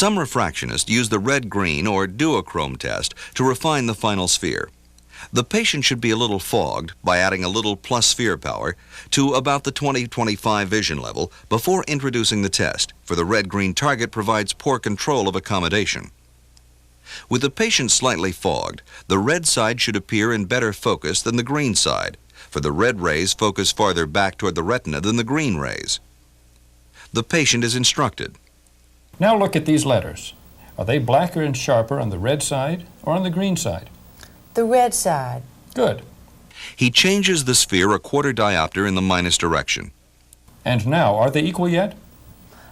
Some refractionists use the red-green or duochrome test to refine the final sphere. The patient should be a little fogged by adding a little plus sphere power to about the 20/25 vision level before introducing the test, for the red-green target provides poor control of accommodation. With the patient slightly fogged, the red side should appear in better focus than the green side, for the red rays focus farther back toward the retina than the green rays. The patient is instructed. Now look at these letters. Are they blacker and sharper on the red side or on the green side? The red side. Good. He changes the sphere a quarter diopter in the minus direction. And now, are they equal yet?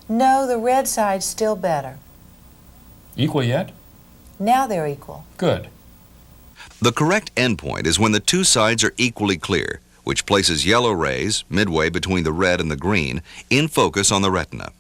No, the red side's still better. Equal yet? Now they're equal. Good. The correct endpoint is when the two sides are equally clear, which places yellow rays, midway between the red and the green, in focus on the retina.